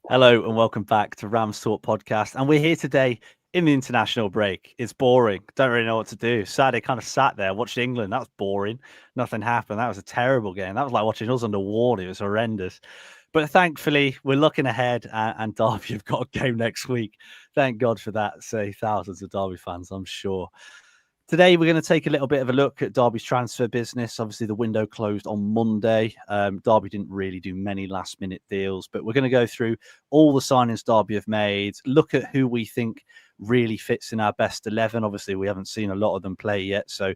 Hello and welcome back to Rams Talk Podcast. And we're here today in the international break. It's boring. Don't really know what to do. Saturday kind of sat there, watched England. That was boring. Nothing happened. That was a terrible game. That was like watching us underwater. It was horrendous. But thankfully, we're looking ahead and Derby have got a game next week. Thank God for that. Say thousands of Derby fans, I'm sure. Today, we're going to take a little bit of a look at Derby's transfer business. Obviously, the window closed on Monday. Derby didn't really do many last-minute deals, but we're going to go through all the signings Derby have made, look at who we think really fits in our best 11. Obviously, we haven't seen a lot of them play yet, so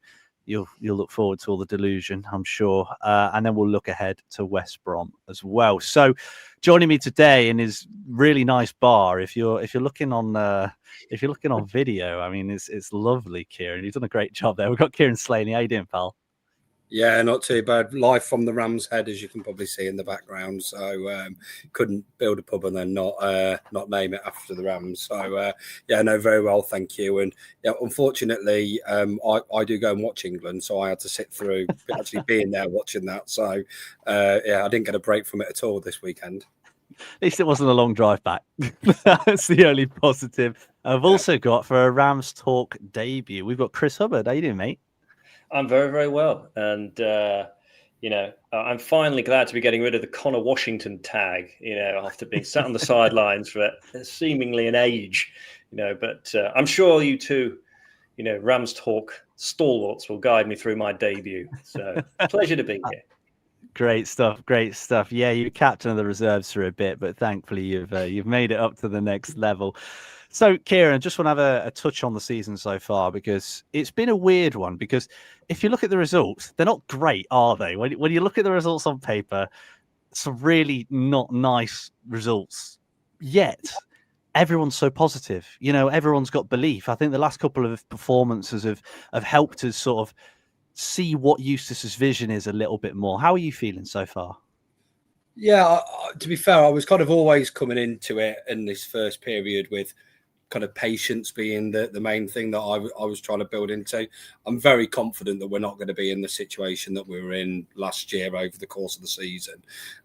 you'll look forward to all the delusion, I'm sure. And then we'll look ahead to West Brom as well. So joining me today in his really nice bar, if you're looking on video, I mean, it's lovely, Kieran. You've done a great job there. We've got Kieran Slaney. How you doing, pal? Yeah, not too bad. Live from the Rams Head, as you can probably see in the background. So couldn't build a pub and then not name it after the Rams. So yeah, no, very well, thank you. And yeah, unfortunately, I do go and watch England, so I had to sit through actually being there watching that. So yeah, I didn't get a break from it at all this weekend. At least it wasn't a long drive back. That's the only positive. I've also got for a Rams Talk debut, we've got Chris Hubbard. How you doing, mate? I'm very, very well. And, I'm finally glad to be getting rid of the Connor Washington tag, after being sat on the sidelines for seemingly an age, but I'm sure you two, Rams Talk stalwarts will guide me through my debut. So pleasure to be here. Great stuff. Yeah, you were captain of the reserves for a bit, but thankfully you've made it up to the next level. So, Kieran, I just want to have a touch on the season so far, because it's been a weird one. Because if you look at the results, they're not great, are they? When you look at the results on paper, some really not nice results. Yet, everyone's so positive. Everyone's got belief. I think the last couple of performances have helped us sort of see what Eustace's vision is a little bit more. How are you feeling so far? Yeah, to be fair, I was kind of always coming into it in this first period with kind of patience being the main thing that I was trying to build into. I'm very confident that we're not going to be in the situation that we were in last year over the course of the season.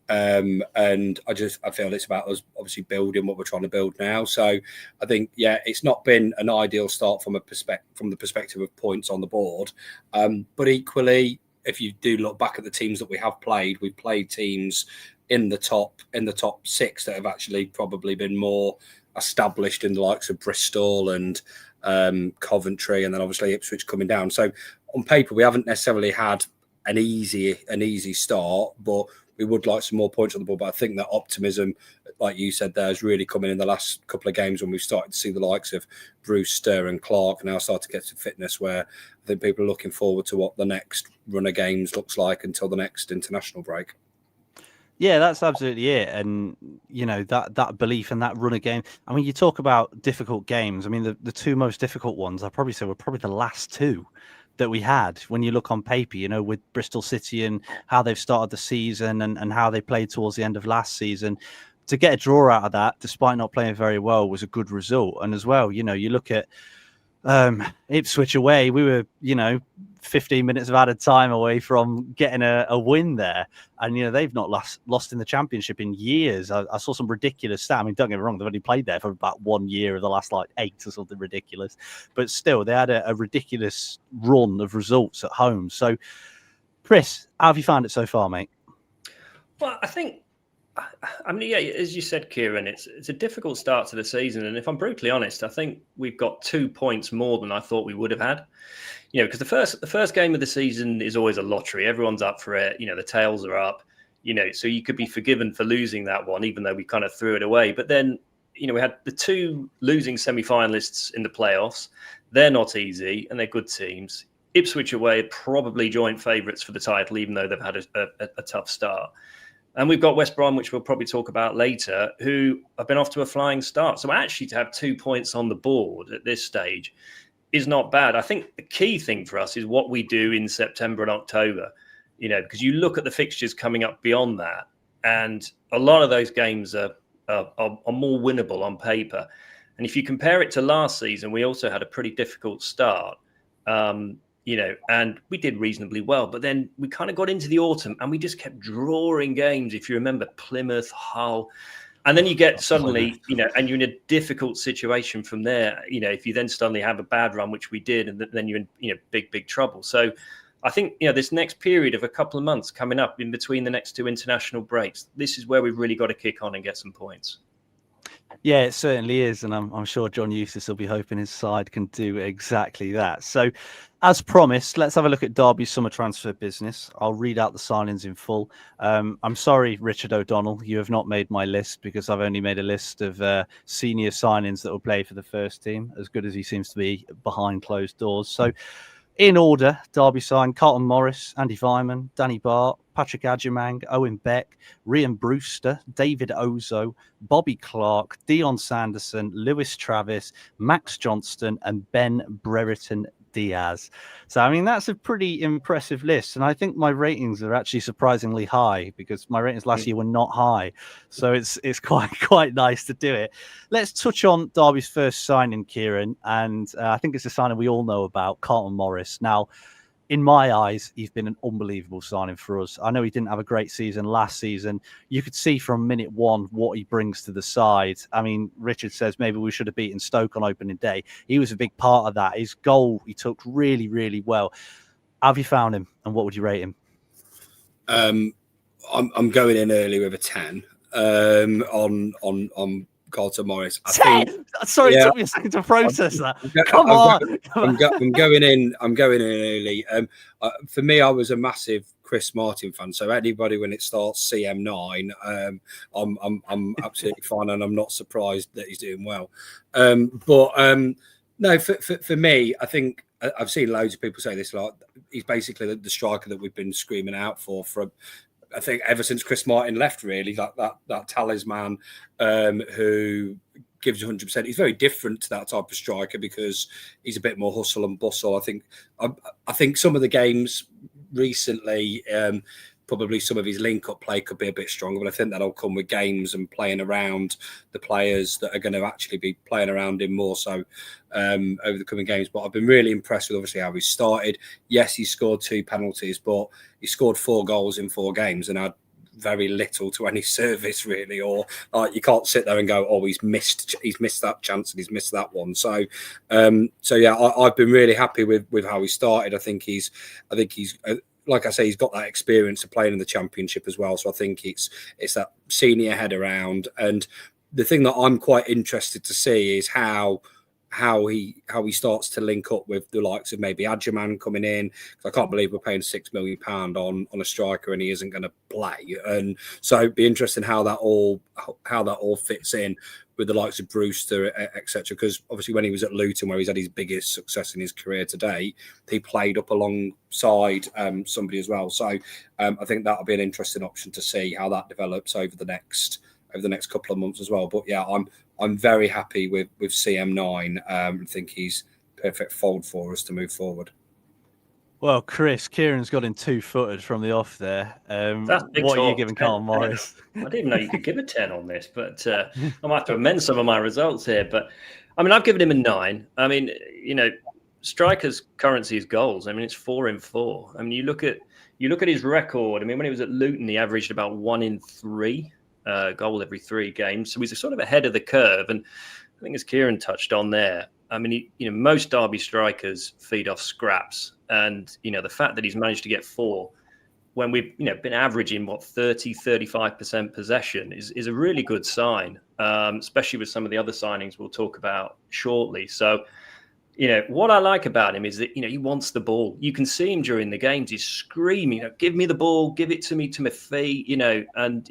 And I feel it's about us obviously building what we're trying to build now. So I think, yeah, it's not been an ideal start from the perspective of points on the board. But equally, if you do look back at the teams that we've played teams in the top six that have actually probably been more established in the likes of Bristol and Coventry, and then obviously Ipswich coming down. So on paper, we haven't necessarily had an easy start, but we would like some more points on the board. But I think that optimism, like you said, there has really come in the last couple of games when we've started to see the likes of Brewster and Clark now start to get to fitness, where I think people are looking forward to what the next run of games looks like until the next international break. Yeah, that's absolutely it. And, that belief and that run of game. I mean, you talk about difficult games. I mean, the two most difficult ones, I'd probably say, were probably the last two that we had when you look on paper, with Bristol City and how they've started the season and how they played towards the end of last season. To get a draw out of that, despite not playing very well, was a good result. And as well, you look at Ipswich away, we were, 15 minutes of added time away from getting a win there. And, they've not lost in the Championship in years. I saw some ridiculous stat. I mean, don't get me wrong, they've only played there for about 1 year of the last 8 or something ridiculous. But still, they had a ridiculous run of results at home. So, Chris, how have you found it so far, mate? Well, yeah, as you said, Kieran, it's a difficult start to the season. And if I'm brutally honest, I think we've got 2 points more than I thought we would have had. Because the first game of the season is always a lottery. Everyone's up for it. The tails are up, so you could be forgiven for losing that one, even though we kind of threw it away. But then, we had the 2 losing semi-finalists in the playoffs. They're not easy and they're good teams. Ipswich away are probably joint favourites for the title, even though they've had a tough start. And we've got West Brom, which we'll probably talk about later, who have been off to a flying start. So actually to have 2 points on the board at this stage is not bad. I think the key thing for us is what we do in September and October, because you look at the fixtures coming up beyond that, and a lot of those games are more winnable on paper. And if you compare it to last season, we also had a pretty difficult start. And we did reasonably well. But then we kind of got into the autumn and we just kept drawing games. If you remember, Plymouth, Hull, And then you get suddenly, and you're in a difficult situation from there. If you then suddenly have a bad run, which we did, and then you're in, big trouble. So I think, this next period of a couple of months coming up in between the next two international breaks, this is where we've really got to kick on and get some points. Yeah, it certainly is. And I'm sure John Eustace will be hoping his side can do exactly that. So as promised, let's have a look at Derby's summer transfer business. I'll read out the signings in full. I'm sorry, Richard O'Donnell, you have not made my list because I've only made a list of senior signings that will play for the first team, as good as he seems to be behind closed doors. So in order, Derby signed Carlton Morris, Andy Vyman, Danny Bart, Patrick Adjumang, Owen Beck, Rhian Brewster, David Ozo, Bobby Clark, Dion Sanderson, Lewis Travis, Max Johnston, and Ben Brereton Diaz. So, I mean, that's a pretty impressive list. And I think my ratings are actually surprisingly high because my ratings last year were not high. So it's quite nice to do it. Let's touch on Derby's first signing, Kieran. And I think it's a signing we all know about, Carlton Morris. Now, in my eyes, he's been an unbelievable signing for us. I know he didn't have a great season last season. You could see from minute one what he brings to the side. I mean, Richard says maybe we should have beaten Stoke on opening day. He was a big part of that. His goal, he took really, really well. Have you found him, and what would you rate him? I'm going in early with a 10 on Carlton Morris. Sorry, it took me a second to process that. Come on. I'm going in early. For me, I was a massive Chris Martin fan. So anybody when it starts CM9, I'm absolutely fine, and I'm not surprised that he's doing well. No, for me, I think I've seen loads of people say this. Like he's basically the striker that we've been screaming out for I think ever since Chris Martin left, really, that talisman who gives 100%. He's very different to that type of striker because he's a bit more hustle and bustle. I think some of the games recently, probably some of his link-up play could be a bit stronger, but I think that'll come with games and playing around the players that are going to actually be playing around him more so over the coming games. But I've been really impressed with obviously how he started. Yes, he scored 2 penalties, but he scored 4 goals in 4 games and had very little to any service really, or you can't sit there and go, oh, he's missed that chance and he's missed that one. So yeah, I've been really happy with how he started. I think he's like I say, he's got that experience of playing in the Championship as well. So I think it's that senior head around. And the thing that I'm quite interested to see is how he starts to link up with the likes of maybe Adjumang coming in. I can't believe we're paying £6 million on a striker and he isn't going to play. And so it'd be interesting how that all fits in with the likes of Brewster, etc. Because obviously when he was at Luton, where he's had his biggest success in his career to date, he played up alongside somebody as well. So I think that'll be an interesting option to see how that develops over the next couple of months as well. But yeah, I'm very happy with CM9. I think he's perfect fold for us to move forward. Well, Kieran's got him 2-footed from the off there. What are you giving Carlton Morris? I didn't even know you could give a 10 on this, but I might have to amend some of my results here. But I mean, I've given him a 9. I mean, strikers' currency is goals. I mean, it's 4 in 4. I mean, you look at his record. I mean, when he was at Luton, he averaged about 1 in 3 goal every 3 games. So he's sort of ahead of the curve. And I think as Kieran touched on there, I mean, most Derby strikers feed off scraps. And, the fact that he's managed to get 4 when we've, been averaging 30-35% possession is a really good sign, especially with some of the other signings we'll talk about shortly. So, what I like about him is that, he wants the ball. You can see him during the games. He's screaming, give me the ball, give it to me to my feet, and,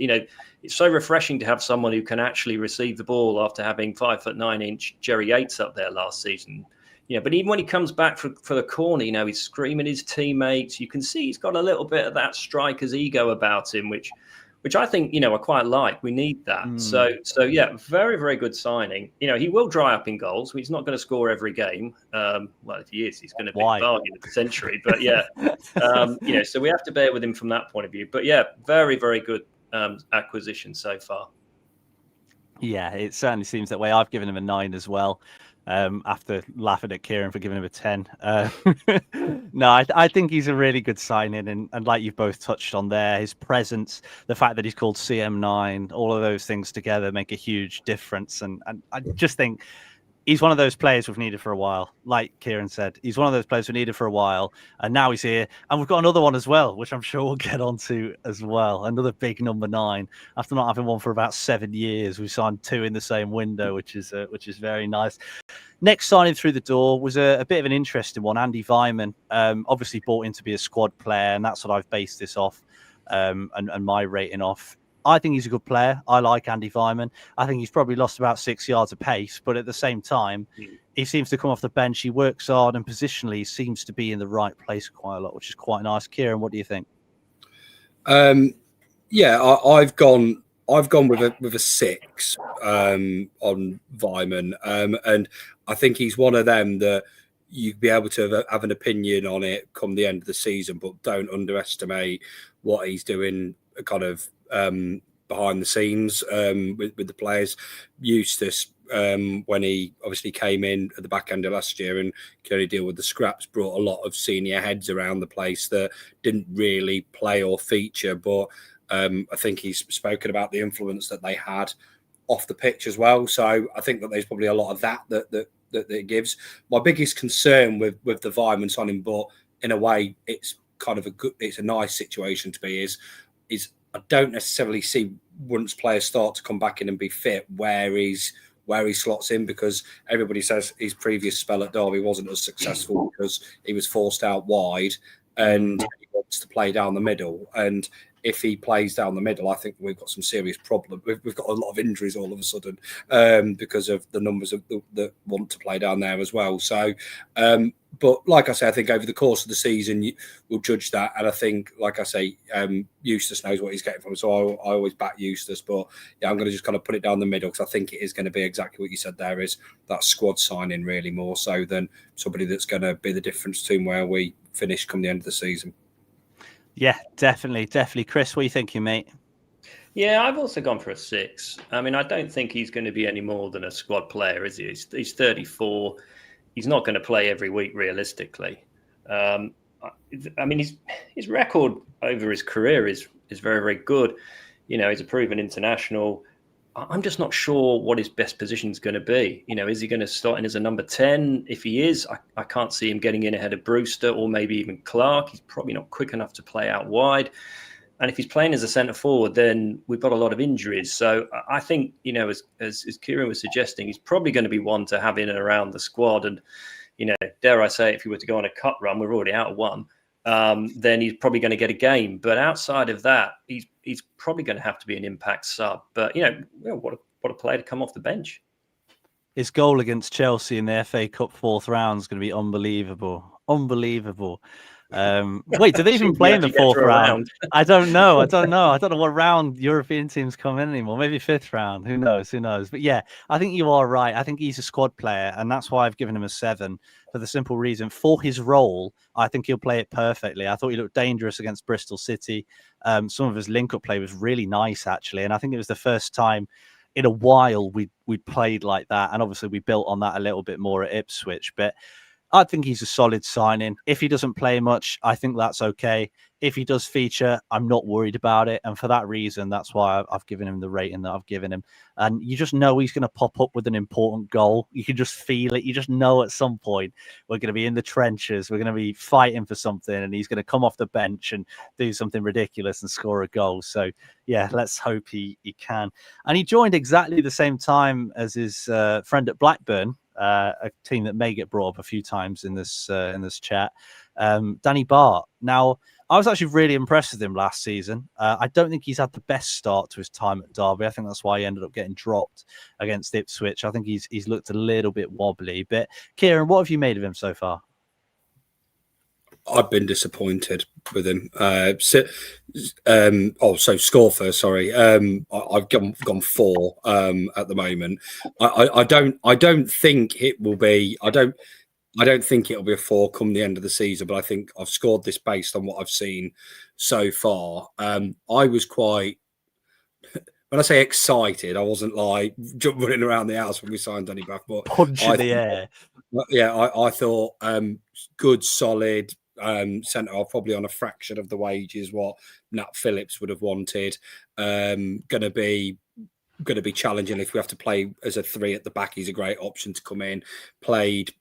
it's so refreshing to have someone who can actually receive the ball after having 5'9" Jerry Yates up there last season. But even when he comes back for the corner, he's screaming his teammates. You can see he's got a little bit of that striker's ego about him, which I think, I quite like. We need that. So yeah, very, very good signing. He will dry up in goals. He's not going to score every game. Well, if he is, he's going to be a bargain of the century. But yeah, so we have to bear with him from that point of view. But yeah, very, very good acquisition so far. Yeah, it certainly seems that way. I've given him a 9 as well. after laughing at Kieran for giving him a 10. No, I think he's a really good signing. And like you've both touched on there, his presence, the fact that he's called CM9, all of those things together make a huge difference. And I just think he's one of those players we've needed for a while. Like Kieran said, he's one of those players we needed for a while. And now he's here. And we've got another one as well, which I'm sure we'll get onto as well. Another big number 9. After not having one for about 7 years, we signed 2 in the same window, which is very nice. Next signing through the door was a bit of an interesting one, Andy Vyman. Obviously brought in to be a squad player, and that's what I've based this off and my rating off. I think he's a good player. I like Andy Vyman. I think he's probably lost about 6 yards of pace, but at the same time, he seems to come off the bench. He works hard, and positionally he seems to be in the right place quite a lot, which is quite nice. Kieran, what do you think? Yeah, I've gone with a 6 on Vyman, and I think he's one of them that you'd be able to have an opinion on it come the end of the season, but don't underestimate what he's doing kind of behind the scenes with the players. Eustace, when he obviously came in at the back end of last year and could only deal with the scraps, brought a lot of senior heads around the place that didn't really play or feature, but I think he's spoken about the influence that they had off the pitch as well. So I think that there's probably a lot of that it gives. My biggest concern with the Vyman signing, but in a way it's kind of it's a nice situation to be, is I don't necessarily see, once players start to come back in and be fit, where he slots in, because everybody says his previous spell at Derby wasn't as successful because he was forced out wide and he wants to play down the middle. And if he plays down the middle, I think we've got some serious problems. We've got a lot of injuries all of a sudden because of the numbers that want to play down there as well. So, but like I say, I think over the course of the season, we'll judge that. And I think, like I say, Eustace knows what he's getting from. So I always back Eustace. But yeah, I'm going to just kind of put it down the middle, because I think it is going to be exactly what you said there, is that squad signing really more so than somebody that's going to be the difference between where we finish come the end of the season. Yeah, definitely. Chris, what are you thinking, mate? Yeah, I've also gone for a 6. I mean, I don't think he's going to be any more than a squad player, is he? He's 34. He's not going to play every week, realistically. I mean, his record over his career is very, very good. You know, he's a proven international. I'm just not sure what his best position is going to be. You know, is he going to start in as a number 10? If he is, I can't see him getting in ahead of Brewster or maybe even Clark. He's probably not quick enough to play out wide. And if he's playing as a centre forward, then we've got a lot of injuries. So I think, you know, as Kieran was suggesting, he's probably going to be one to have in and around the squad. And, you know, dare I say, if he were to go on a cut run, we're already out of one, then he's probably going to get a game. But outside of that, he's probably going to have to be an impact sub. But, you know, what a player to come off the bench. His goal against Chelsea in the FA Cup 4th round is going to be unbelievable. Wait, do they even play in the 4th round? I don't know. I don't know what round European teams come in anymore. Maybe 5th round. Who knows? But yeah, I think you are right. I think he's a squad player, and that's why I've given him a 7, for the simple reason, for his role, I think he'll play it perfectly. I thought he looked dangerous against Bristol City. Some of his link-up play was really nice, actually, and I think it was the first time in a while we'd played like that, and obviously we built on that a little bit more at Ipswich, but I think he's a solid signing. If he doesn't play much, I think that's okay. If he does feature, I'm not worried about it. And for that reason, that's why I've given him the rating that I've given him. And you just know he's going to pop up with an important goal. You can just feel it. You just know at some point we're going to be in the trenches. We're going to be fighting for something, and he's going to come off the bench and do something ridiculous and score a goal. So, yeah, let's hope he can. And he joined exactly the same time as his friend at Blackburn, a team that may get brought up a few times in this chat, Danny Bart. Now, I was actually really impressed with him last season. I don't think he's had the best start to his time at Derby. I think that's why he ended up getting dropped against Ipswich. I think he's looked a little bit wobbly. But Kieran, what have you made of him so far? I've been disappointed with him. Score first. Sorry, I've gone 4 at the moment. I don't think it will be. I don't think it'll be a 4 come the end of the season. But I think I've scored this based on what I've seen so far. I was quite. when I say excited, I wasn't like running around the house when we signed Danny back, but Punch in the air. Yeah, I thought good, solid centre half, probably on a fraction of the wages what Nat Phillips would have wanted. Going to be challenging if we have to play as a 3 at the back. He's a great option to come in. Played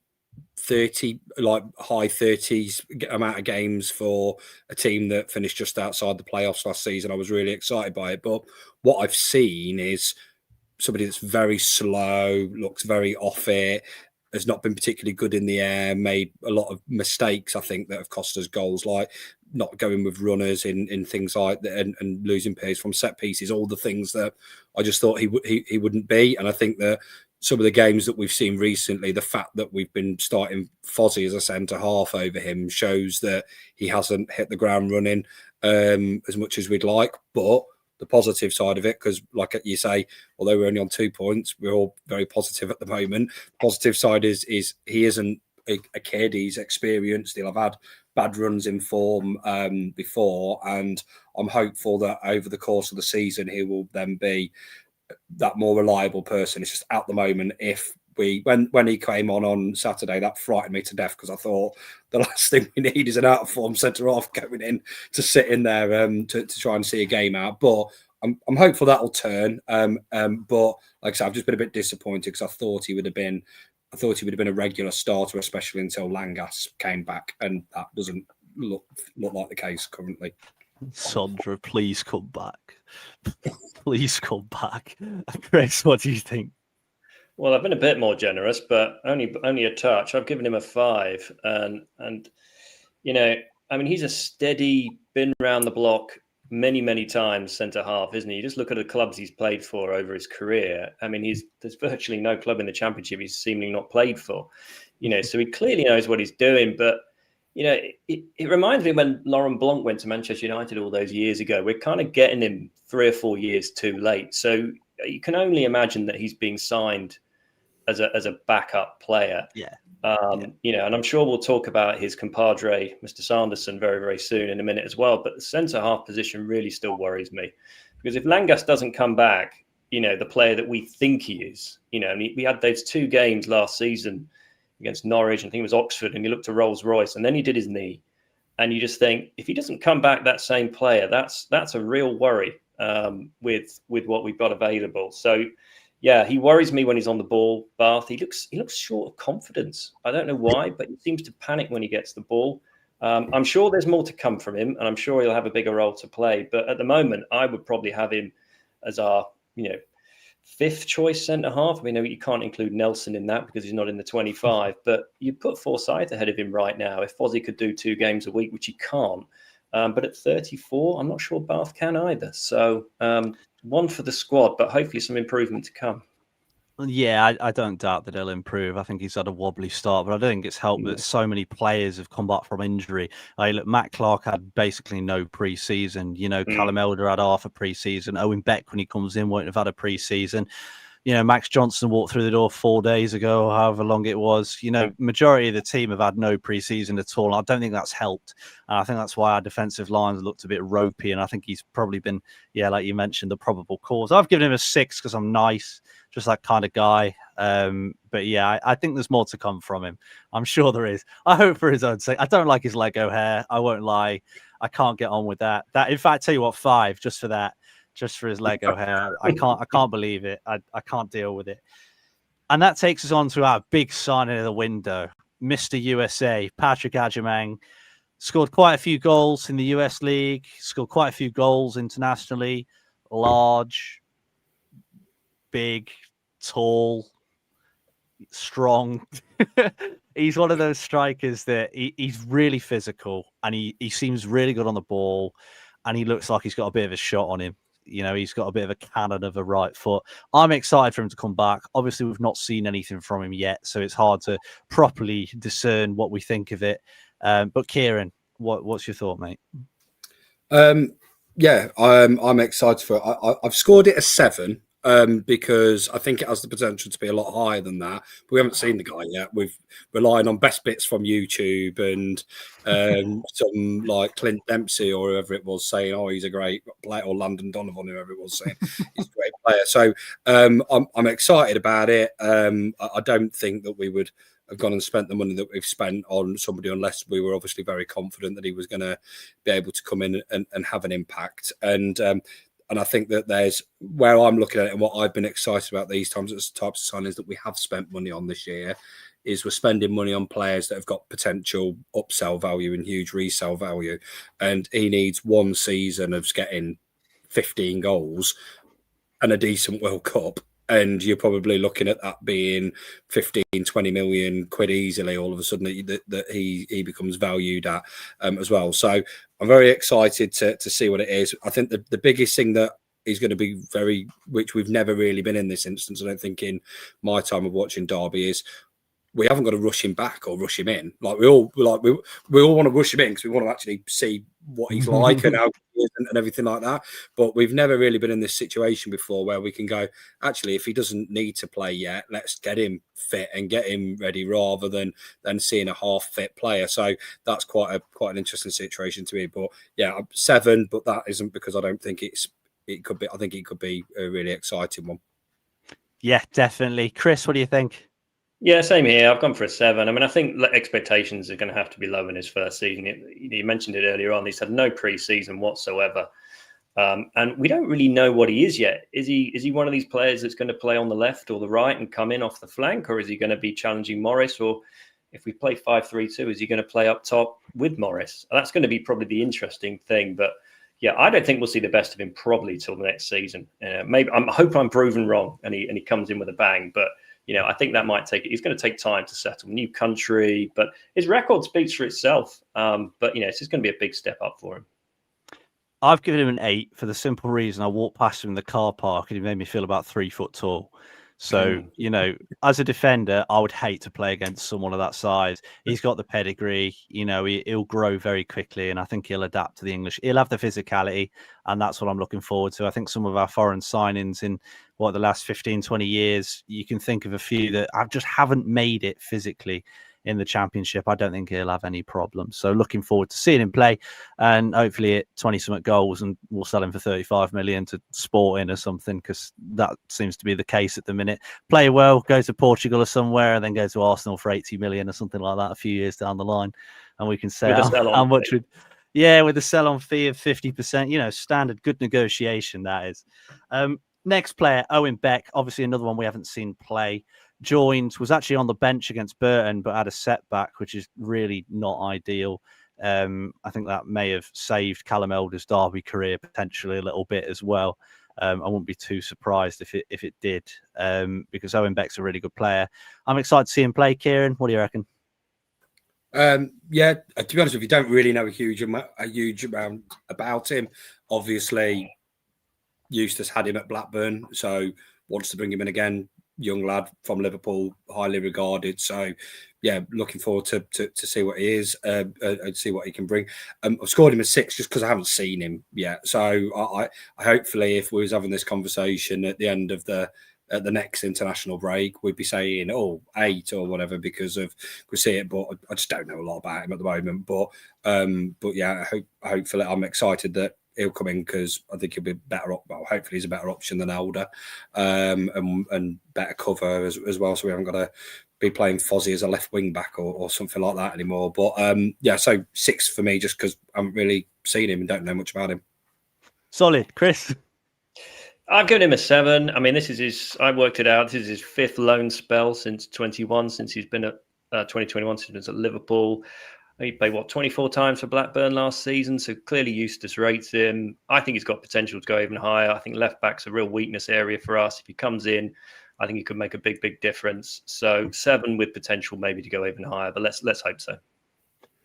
30, like high 30s amount of games for a team that finished just outside the playoffs last season. I was really excited by it. But what I've seen is somebody that's very slow, looks very off it, has not been particularly good in the air, made a lot of mistakes, I think, that have cost us goals, like not going with runners in things like that, and losing pace from set pieces, all the things that I just thought he wouldn't be. And I think that some of the games that we've seen recently, the fact that we've been starting Fozzie as a centre half over him shows that he hasn't hit the ground running as much as we'd like. But the positive side of it, because like you say, although we're only on 2 points, we're all very positive at the moment. Positive side is he isn't a kid. He's experienced. He'll have had bad runs in form before, and I'm hopeful that over the course of the season he will then be that more reliable person. It's just at the moment, if when he came on Saturday, that frightened me to death, because I thought the last thing we need is an out of form centre half going in to sit in there to try and see a game out. But I'm hopeful that'll turn. But like I said, I've just been a bit disappointed, because I thought he would have been a regular starter, especially until Langas came back, and that doesn't look like the case currently. Sandra, please come back. Please come back. Chris, what do you think? Well, I've been a bit more generous, but only a touch. I've given him a 5, and you know, I mean, he's a steady, been around the block many times centre half, isn't he? You just look at the clubs he's played for over his career. I mean, there's virtually no club in the Championship he's seemingly not played for. You know, so he clearly knows what he's doing. But you know, it reminds me when Laurent Blanc went to Manchester United all those years ago. We're kind of getting him 3 or 4 years too late. So you can only imagine that he's being signed as a backup player. Yeah. You know, and I'm sure we'll talk about his compadre, Mr. Sanderson, very, very soon in a minute as well. But the centre half position really still worries me, because if Langas doesn't come back, you know, the player that we think he is, you know, and we had those 2 games last season against Norwich, and I think it was Oxford, and he looked to Rolls Royce, and then he did his knee, and you just think, if he doesn't come back that same player, that's a real worry with what we've got available. So yeah, he worries me when he's on the ball, Bath. He looks short of confidence. I don't know why, but he seems to panic when he gets the ball. I'm sure there's more to come from him, and I'm sure he'll have a bigger role to play. But at the moment, I would probably have him as our, you know, 5th choice centre half. I mean, you can't include Nelson in that because he's not in the 25. But you put Forsyth ahead of him right now. If Fozzie could do 2 games a week, which he can't, but at 34, I'm not sure Bath can either. So one for the squad, but hopefully some improvement to come. Yeah, I don't doubt that he'll improve. I think he's had a wobbly start, but I don't think it's helped that so many players have come back from injury. Look, Matt Clark had basically no pre-season. You know, Callum Elder had half a pre-season. Owen Beck, when he comes in, won't have had a pre-season. You know, Max Johnson walked through the door 4 days ago, or however long it was. You know, majority of the team have had no pre-season at all. I don't think that's helped. And I think that's why our defensive lines looked a bit ropey. And I think he's probably been, like you mentioned, the probable cause. I've given him a 6 because I'm nice, just that kind of guy. But yeah, I think there's more to come from him. I'm sure there is. I hope for his own sake. I don't like his Lego hair. I won't lie. I can't get on with that. In fact, tell you what, 5 just for that. Just for his Lego hair. I can't believe it. I can't deal with it. And that takes us on to our big signing of the window. Mr. USA, Patrick Agyemang, scored quite a few goals in the US League, scored quite a few goals internationally. Large, big, tall, strong. He's one of those strikers that he's really physical, and he seems really good on the ball, and he looks like he's got a bit of a shot on him. You know, he's got a bit of a cannon of a right foot. I'm excited for him to come back. Obviously, we've not seen anything from him yet, so it's hard to properly discern what we think of it. But Kieran, what's your thought, mate? Yeah, I'm excited for it. I've scored it a 7. because I think it has the potential to be a lot higher than that. But we haven't seen the guy yet. We've relying on best bits from YouTube and some like Clint Dempsey or whoever it was saying, "Oh, he's a great player," or Landon Donovan, whoever it was saying he's a great player. So I'm excited about it. I don't think that we would have gone and spent the money that we've spent on somebody unless we were obviously very confident that he was going to be able to come in and have an impact. And I think that there's where I'm looking at it and what I've been excited about these types of signings that we have spent money on this year is we're spending money on players that have got potential upsell value and huge resell value. And he needs one season of getting 15 goals and a decent World Cup. And you're probably looking at that being 15, 20 million quid easily all of a sudden that he becomes valued at as well. So I'm very excited to see what it is. I think the biggest thing that is going to be which we've never really been in this instance, I don't think in my time of watching Derby, is we haven't got to rush him back or rush him in. Like we all want to rush him in because we want to actually see what he's like and how he is and everything like that. But we've never really been in this situation before where we can go, actually, if he doesn't need to play yet, let's get him fit and get him ready rather than seeing a half fit player. So that's quite an interesting situation to me. But yeah, 7, but that isn't because I don't think it could be. I think it could be a really exciting one. Yeah, definitely. Chris, what do you think? Yeah, same here. I've gone for a 7. I mean, I think expectations are going to have to be low in his first season. You mentioned it earlier on. He's had no pre-season whatsoever. And we don't really know what he is yet. Is he one of these players that's going to play on the left or the right and come in off the flank? Or is he going to be challenging Morris? Or if we play 5-3-2, is he going to play up top with Morris? That's going to be probably the interesting thing. But yeah, I don't think we'll see the best of him probably till the next season. Maybe I hope I'm proven wrong and he comes in with a bang. But I think that might take. It's going to take time to settle. New country, but his record speaks for itself. But it's just going to be a big step up for him. I've given him an 8 for the simple reason I walked past him in the car park and he made me feel about 3 foot tall. So, as a defender, I would hate to play against someone of that size. He's got the pedigree, he'll grow very quickly and I think he'll adapt to the English. He'll have the physicality and that's what I'm looking forward to. I think some of our foreign signings in the last 15, 20 years, you can think of a few that just haven't made it physically in the Championship. I don't think he'll have any problems. So looking forward to seeing him play and hopefully hit 20-something goals and we'll sell him for 35 million to Sporting or something because that seems to be the case at the minute. Play well, go to Portugal or somewhere and then go to Arsenal for 80 million or something like that a few years down the line and we can say how much with the sell-on fee of 50%, standard good negotiation that is. Next player, Owen Beck, obviously another one we haven't seen play. Was actually on the bench against Burton, but had a setback, which is really not ideal. I think that may have saved Callum Elder's Derby career potentially a little bit as well. I wouldn't be too surprised if it did, because Owen Beck's a really good player. I'm excited to see him play. Kieran, what do you reckon? Yeah, to be honest with you, don't really know a huge amount about him. Obviously, Eustace had him at Blackburn, so wants to bring him in again. Young lad from Liverpool, highly regarded. So, yeah, looking forward to see what he is and see what he can bring. I've scored him a 6 just because I haven't seen him yet. So, I hopefully, if we was having this conversation at the end of the next international break, we'd be saying 8 or whatever because we see it. But I just don't know a lot about him at the moment. But yeah, hopefully, I'm excited that he'll come in because I think he'll be better. Well, hopefully he's a better option than Elder, and better cover as well. So we haven't got to be playing Fozzie as a left wing back or something like that anymore. But yeah, so 6 for me just because I haven't really seen him and don't know much about him. Solid, Chris. I've given him a 7. I mean, I worked it out. This is his 5th loan spell since 21, since he's been at 2021, since he was at Liverpool. He played 24 times for Blackburn last season, so clearly Eustace rates him. I think he's got potential to go even higher. I think left back's a real weakness area for us. If he comes in, I think he could make a big difference. So 7 with potential maybe to go even higher, but let's hope so.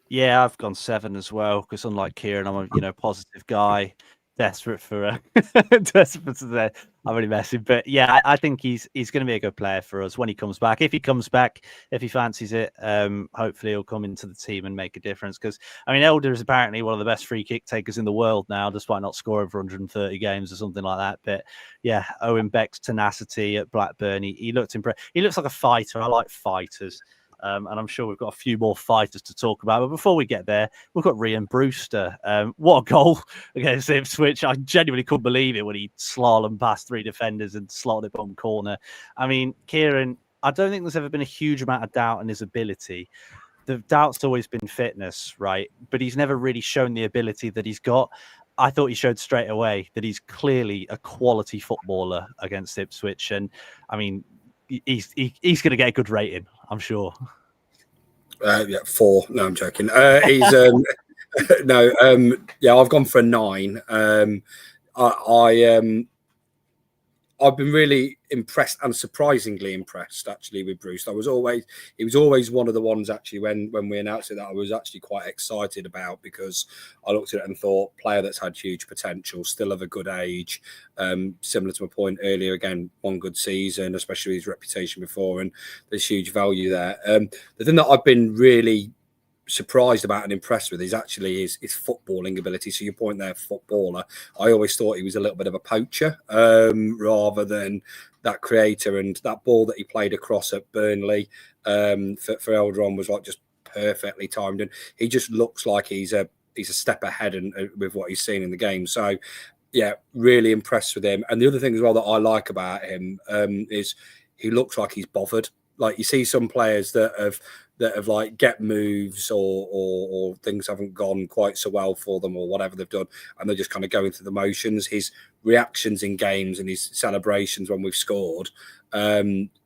Yeah, I've gone 7 as well because unlike Kieran, I'm a positive guy. Desperate for that. I'm really messing, but yeah, I think he's going to be a good player for us when he comes back. If he comes back, if he fancies it, hopefully he'll come into the team and make a difference. Because I mean, Elder is apparently one of the best free kick takers in the world now, despite not scoring for 130 games or something like that. But yeah, Owen Beck's tenacity at Blackburn, he looked impressive. He looks like a fighter. I like fighters. And I'm sure we've got a few more fighters to talk about. But before we get there, we've got Rhian Brewster. What a goal against Ipswich. I genuinely couldn't believe it when he slalomed past 3 defenders and slotted it on corner. I mean, Kieran, I don't think there's ever been a huge amount of doubt in his ability. The doubt's always been fitness, right? But he's never really shown the ability that he's got. I thought he showed straight away that he's clearly a quality footballer against Ipswich. And I mean, he's going to get a good rating, I'm sure. Yeah, 4. No, I'm joking. He's I've gone for a 9. I've been really impressed and surprisingly impressed actually with Bruce. He was always one of the ones actually when we announced it that I was actually quite excited about, because I looked at it and thought, player that's had huge potential, still of a good age, similar to my point earlier, again, one good season, especially his reputation before, and there's huge value there. The thing that I've been really surprised about and impressed with is actually his footballing ability. So your point there, footballer, I always thought he was a little bit of a poacher rather than that creator, and that ball that he played across at Burnley for Eldron was like just perfectly timed, and he just looks like he's a step ahead and with what he's seen in the game. So yeah, really impressed with him. And the other thing as well that I like about him is he looks like he's bothered. Like you see some players that have like get moves or things haven't gone quite so well for them or whatever they've done, and they're just kind of going through the motions. His reactions in games and his celebrations when we've scored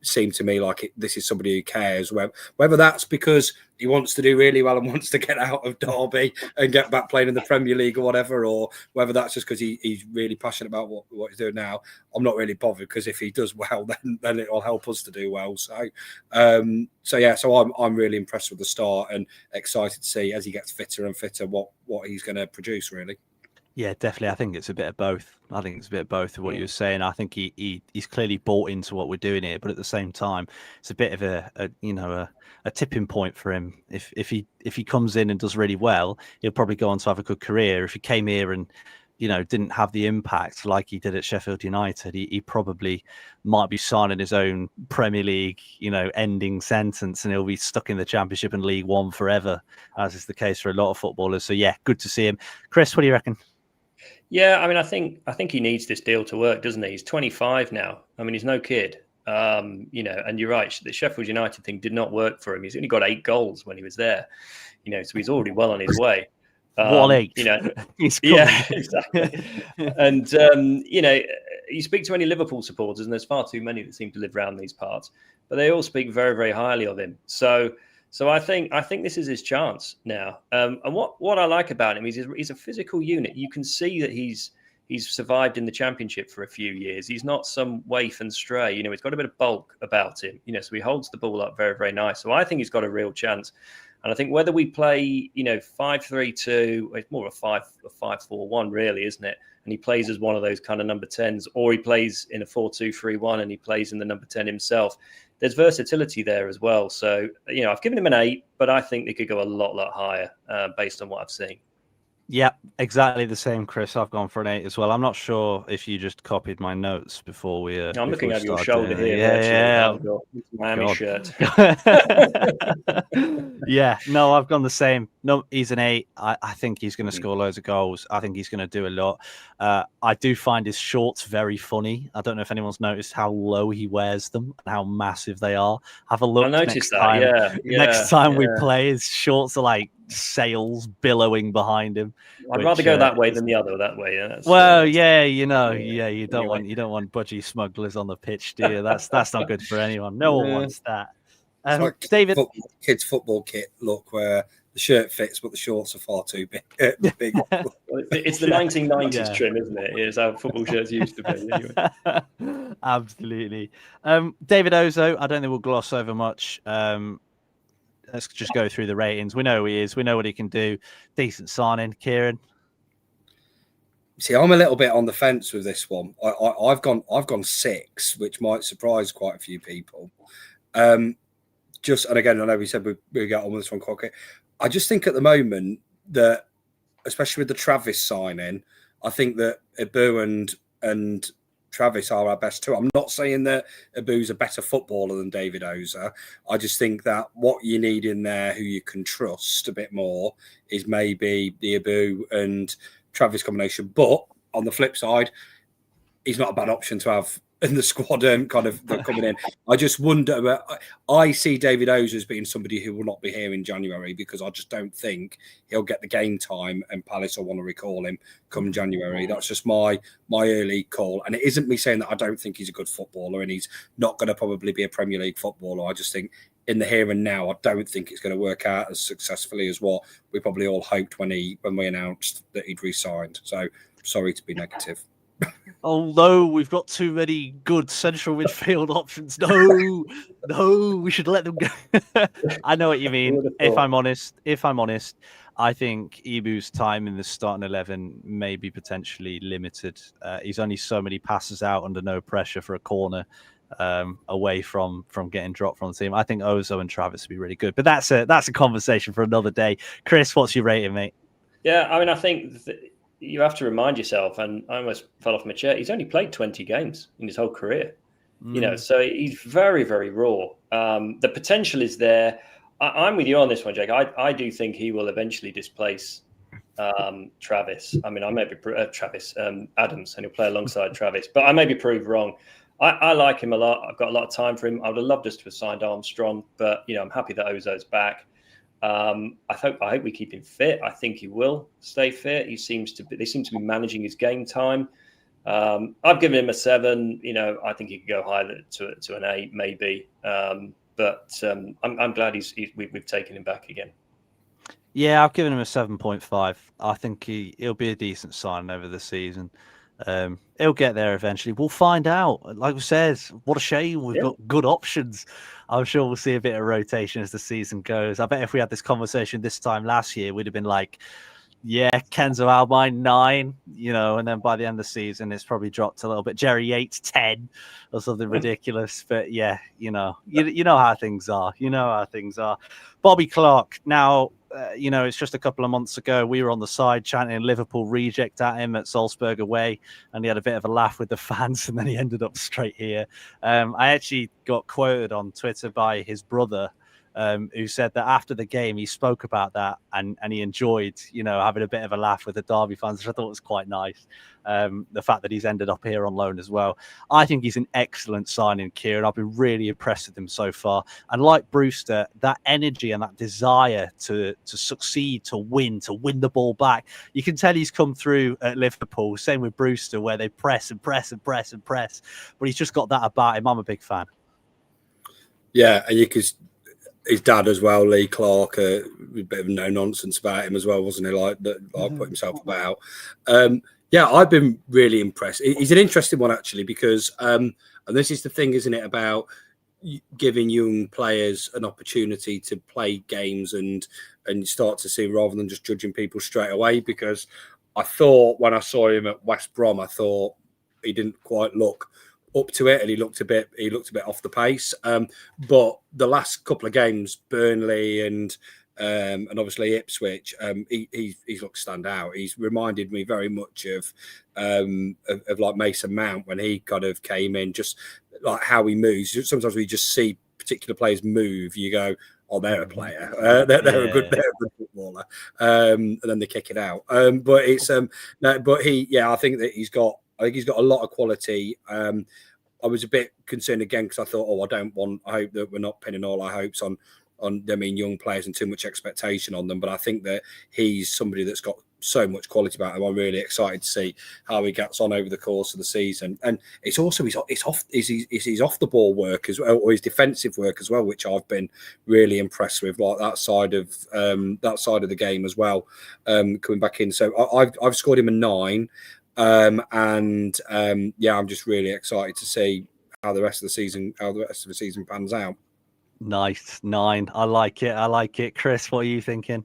seem to me like this is somebody who cares. Whether that's because he wants to do really well and wants to get out of Derby and get back playing in the Premier League or whatever, or whether that's just because he's really passionate about what he's doing now, I'm not really bothered, because if he does well, then it will help us to do well. So I'm really impressed with the start and excited to see as he gets fitter and fitter what he's going to produce, really. Yeah, definitely. I think it's a bit of both. I think it's a bit of both of what you were saying. I think he's clearly bought into what we're doing here, but at the same time, it's a bit of a tipping point for him. If he comes in and does really well, he'll probably go on to have a good career. If he came here and didn't have the impact like he did at Sheffield United, he probably might be signing his own Premier League, ending sentence, and he'll be stuck in the Championship and League One forever, as is the case for a lot of footballers. So yeah, good to see him. Chris, what do you reckon? Yeah, I mean, I think he needs this deal to work, doesn't he? He's 25 now. I mean, he's no kid. And you're right. The Sheffield United thing did not work for him. He's only got 8 goals when he was there. So he's already well on his way. What 8? Yeah, exactly. And you speak to any Liverpool supporters, and there's far too many that seem to live around these parts, but they all speak very, very highly of him. So I think this is his chance now. And what I like about him is he's a physical unit. You can see that he's survived in the Championship for a few years. He's not some waif and stray. He's got a bit of bulk about him. So he holds the ball up very, very nice. So I think he's got a real chance. And I think whether we play, 5-3-2, it's more of a 5-4-1, really, isn't it? And he plays as one of those kind of number 10s, or he plays in a 4-2-3-1 and he plays in the number 10 himself. There's versatility there as well. So, I've given him an 8, but I think they could go a lot higher based on what I've seen. Yeah, exactly the same, Chris. I've gone for an 8 as well. I'm not sure if you just copied my notes before we. I'm looking over your shoulder here. Yeah. Miami shirt. Yeah, no, I've gone the same. No, he's an 8. I think he's going to score loads of goals. I think he's going to do a lot. I do find his shorts very funny. I don't know if anyone's noticed how low he wears them and how massive they are. Have a look. I noticed that. Next time we play, his shorts are like sails billowing behind him. I'd rather go that way than the other. That way, you don't want budgie smugglers on the pitch, do you? That's not good for anyone. No one wants that. Like David, kids football kit look where the shirt fits, but the shorts are far too big. It's the 1990s trim, isn't it? It's how football shirts used to be. Anyway. Absolutely. David Ozo, I don't think we'll gloss over much. Let's just go through the ratings. We know who he is. We know what he can do. Decent signing, Kieran. See, I'm a little bit on the fence with this one. I've gone 6, which might surprise quite a few people. And again, I know we said we get on with this one quite quick. I just think at the moment that, especially with the Travis signing, I think that Ibu and Travis are our best two. I'm not saying that Ibu's a better footballer than David Oza. I just think that what you need in there, who you can trust a bit more, is maybe the Ibu and Travis combination. But on the flip side, he's not a bad option to have in the squad and kind of coming in. I just wonder, I see David Oza as being somebody who will not be here in January, because I just don't think he'll get the game time and Palace will want to recall him come January. That's just my early call. And it isn't me saying that I don't think he's a good footballer and he's not going to probably be a Premier League footballer. I just think in the here and now, I don't think it's going to work out as successfully as what we probably all hoped when we announced that he'd re-signed. So sorry to be negative. Although we've got too many good central midfield options. No, we should let them go. I know what you mean. If I'm honest, I think Ibu's time in the starting 11 may be potentially limited. He's only so many passes out under no pressure for a corner, away from getting dropped from the team. I think Ozo and Travis would be really good, but that's a conversation for another day. Chris, what's your rating, mate? Yeah, I mean, I think you have to remind yourself, and I almost fell off my chair, he's only played 20 games in his whole career. So he's very, very raw. The potential is there. I'm with you on this one, Jake. I do think he will eventually displace Travis. I mean, I may be Travis Adams, and he'll play alongside Travis, but I may be proved wrong. I like him a lot. I've got a lot of time for him. I would have loved us to have signed Armstrong, but I'm happy that Ozo's back. I hope we keep him fit. I think he will stay fit. They seem to be managing his game time. I've given him a 7. I think he could go higher to an 8, maybe. But I'm glad we've taken him back again. Yeah, I've given him a 7.5. I think he'll be a decent sign over the season. He'll get there eventually. We'll find out. Like we said, what a shame. We've got good options. I'm sure we'll see a bit of rotation as the season goes. I bet if we had this conversation this time last year, we'd have been like, yeah, Kenzo Albine 9, and then by the end of the season, it's probably dropped a little bit. Jerry Yates 10 or something ridiculous. But yeah, you know how things are. Bobby Clark. Now, it's just a couple of months ago, we were on the side chanting Liverpool reject at him at Salzburg away, and he had a bit of a laugh with the fans, and then he ended up straight here. I actually got quoted on Twitter by his brother, who said that after the game he spoke about that and he enjoyed having a bit of a laugh with the Derby fans, which I thought was quite nice. The fact that he's ended up here on loan as well. I think he's an excellent signing, Kieran. I've been really impressed with him so far, and like Brewster, that energy and that desire to succeed, to win the ball back, you can tell he's come through at Liverpool. Same with Brewster, where they press and press and press and press, but he's just got that about him. I'm a big fan. Yeah, and you could. His dad as well, Lee Clark, a bit of no nonsense about him as well, wasn't he? Like put himself about. Yeah, I've been really impressed. He's an interesting one actually, because and this is the thing, isn't it, about giving young players an opportunity to play games and start to see, rather than just judging people straight away. Because I thought when I saw him at West Brom, I thought he didn't quite look up to it, and he looked a bit off the pace. But the last couple of games, Burnley and obviously Ipswich, he's looked stand out. He's reminded me very much of like Mason Mount when he kind of came in, just like how he moves. Sometimes we just see particular players move, you go, oh, they're a player. They're a good footballer, and then they kick it out. But it's I think that he's got a lot of quality. I was a bit concerned again because I thought, I hope that we're not pinning all our hopes on young players and too much expectation on them. But I think that he's somebody that's got so much quality about him. I'm really excited to see how he gets on over the course of the season. And it's also his off the ball work as well, or his defensive work as well, which I've been really impressed with, like that side of the game as well, coming back in. So I've scored him a 9. I'm just really excited to see how the rest of the season pans out. Nice 9. I like it. Chris, what are you thinking?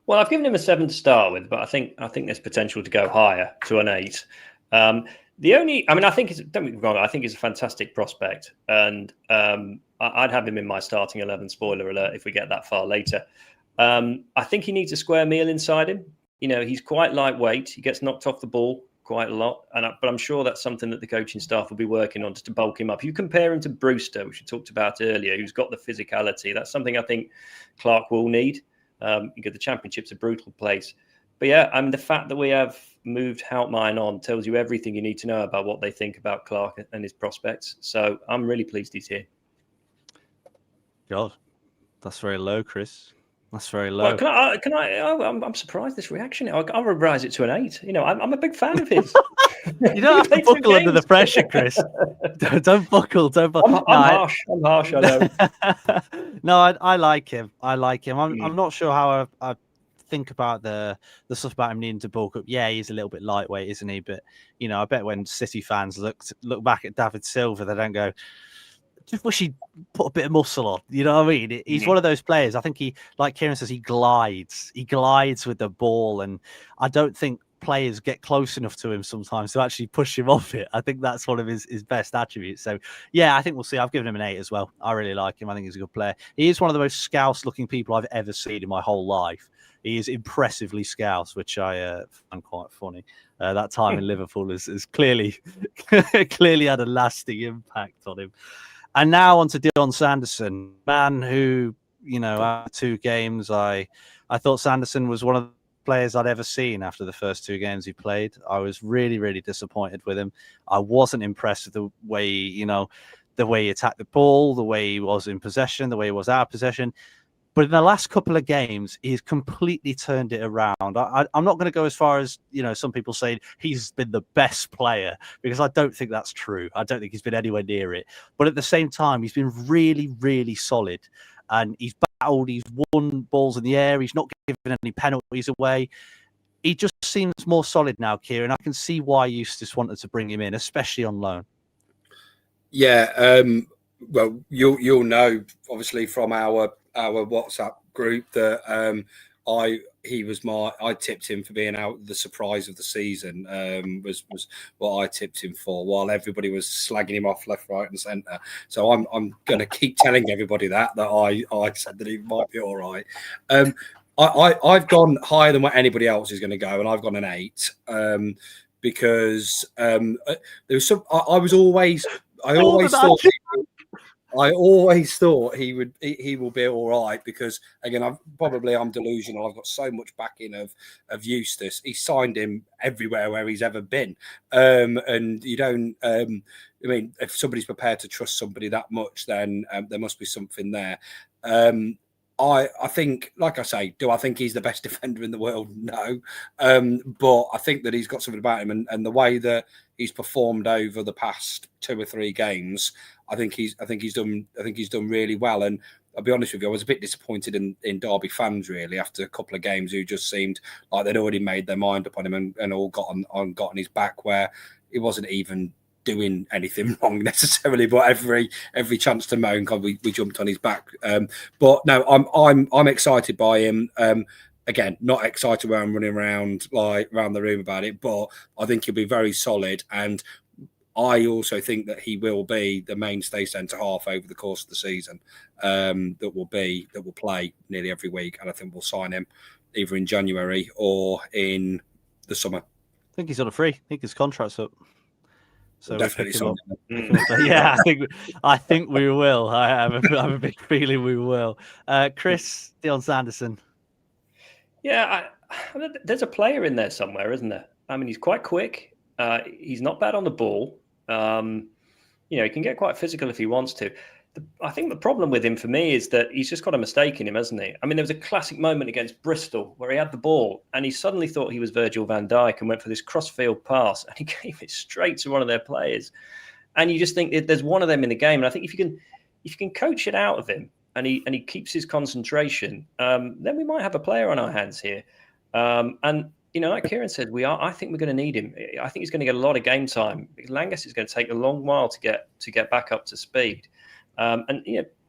Well, I've given him a 7 to start with, but I think there's potential to go higher to an 8. I think don't get me wrong, I think he's a fantastic prospect, and I'd have him in my starting 11. Spoiler alert! If we get that far later, I think he needs a square meal inside him. He's quite lightweight. He gets knocked off the ball quite a lot, but I'm sure that's something that the coaching staff will be working on just to bulk him up. You compare him to Brewster, which we talked about earlier, who's got the physicality. That's something I think Clark will need. Because the Championship's a brutal place. But yeah, the fact that we have moved Houtmine on tells you everything you need to know about what they think about Clark and his prospects. So I'm really pleased he's here. God, that's very low, Chris. That's very low. Well, I'm surprised this reaction. I'll revise it to an 8. I'm a big fan of his. You don't have to buckle under the pressure, Chris. Don't buckle. Don't buckle. I'm harsh. I know. No, I like him. I'm not sure how I think about the stuff about him needing to bulk up. Yeah, he's a little bit lightweight, isn't he? But I bet when City fans look back at David Silva, they don't go, just wish he'd put a bit of muscle on. You know what I mean? He's one of those players. I think he, like Kieran says, he glides with the ball, and I don't think players get close enough to him sometimes to actually push him off it. I think that's one of his best attributes. So yeah, I think we'll see. I've given him an 8 as well. I really like him. I think he's a good player. He is one of the most scouse looking people I've ever seen in my whole life. He is impressively scouse, which I find quite funny. That time in Liverpool has clearly had a lasting impact on him. And now on to Dion Sanderson, man who, after 2 games, I thought Sanderson was one of the players I'd ever seen after the first 2 games he played. I was really, really disappointed with him. I wasn't impressed with the way, the way he attacked the ball, the way he was in possession, the way he was out of possession. But in the last couple of games, he's completely turned it around. I'm not going to go as far as, some people say he's been the best player, because I don't think that's true. I don't think he's been anywhere near it. But at the same time, he's been really, really solid. And he's battled, he's won balls in the air, he's not given any penalties away. He just seems more solid now, Kieran. I can see why Eustace wanted to bring him in, especially on loan. Yeah, well, you'll know, obviously, from our WhatsApp group that I tipped him for being out the surprise of the season, was what I tipped him for, while everybody was slagging him off left, right and centre. So I'm going to keep telling everybody that I said that he might be all right. I've gone higher than what anybody else is going to go, and I've gone an 8, because there was some. I always thought he will be all right, because again, I'm delusional. I've got so much backing of Eustace. He signed him everywhere where he's ever been, and you don't. If somebody's prepared to trust somebody that much, then there must be something there. I think, like I say, do I think he's the best defender in the world? No, but I think that he's got something about him, and the way that he's performed over the past 2 or 3 games, I think he's done really well. And I'll be honest with you, I was a bit disappointed in Derby fans really after a couple of games who just seemed like they'd already made their mind up on him and all got on his back, where he wasn't even doing anything wrong necessarily, but every chance to moan, God, we jumped on his back. But no, I'm excited by him. Again, not excited where I'm running around the room about it, but I think he'll be very solid, and I also think that he will be the mainstay centre half over the course of the season. That will play nearly every week, and I think we'll sign him either in January or in the summer. I think he's on a free. I think his contract's up. So definitely so. Yeah, I think we will. I have a big feeling we will. Chris, Dion Sanderson. Yeah, there's a player in there somewhere, isn't there? I mean, he's quite quick. He's not bad on the ball. He can get quite physical if he wants to. I think the problem with him for me is that he's just got a mistake in him, hasn't he? I mean, there was a classic moment against Bristol where he had the ball and he suddenly thought he was Virgil van Dijk and went for this cross-field pass, and he gave it straight to one of their players. And you just think there's one of them in the game. And I think if you can coach it out of him and he keeps his concentration, then we might have a player on our hands here. And like Kieran said, I think we're going to need him. I think he's going to get a lot of game time. Langus is going to take a long while to get back up to speed.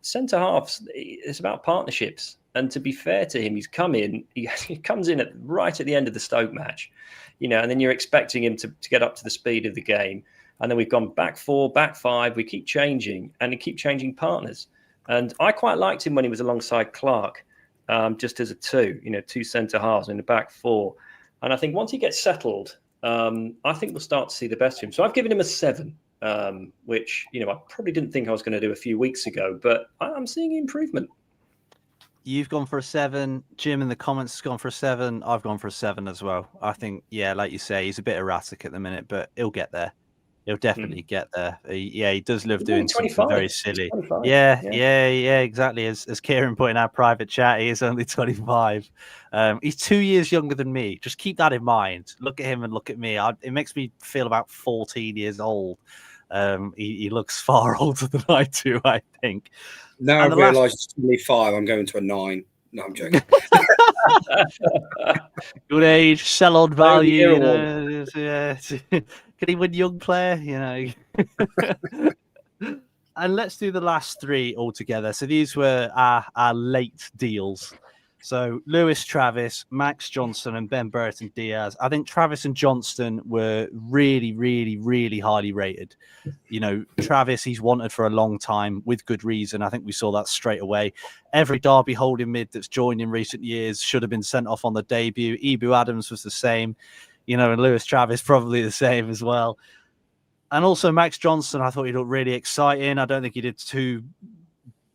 Centre halves, it's about partnerships. And to be fair to him, he's come in. He comes in right at the end of the Stoke match, and then you're expecting him to get up to the speed of the game. And then we've gone back 4, back 5. We keep changing, and we keep changing partners. And I quite liked him when he was alongside Clark, just as a 2 centre halves in the back 4. And I think once he gets settled, I think we'll start to see the best of him. So I've given him a 7, which, I probably didn't think I was going to do a few weeks ago, but I'm seeing improvement. You've gone for a 7. Jim in the comments has gone for a 7. I've gone for a 7 as well. I think, like you say, he's a bit erratic at the minute, but he'll get there. He'll definitely get there. He does love doing something very silly. Yeah, exactly. As Kieran put in our private chat, he is only 25. He's 2 years younger than me. Just keep that in mind. Look at him and look at me. It makes me feel about 14 years old. He looks far older than I do, I think. Now I realise it's 25. I'm going to a 9. No, I'm joking. Good age, sell on value. Can he win young player? And let's do the last 3 altogether. So these were our late deals. So Lewis Travis, Max Johnston, and Ben Burton Diaz. I think Travis and Johnston were really, really, really highly rated. Travis, he's wanted for a long time with good reason. I think we saw that straight away. Every Derby holding mid that's joined in recent years should have been sent off on the debut. Ibu Adams was the same, and Lewis Travis probably the same as well. And also Max Johnston, I thought he looked really exciting. I don't think he did too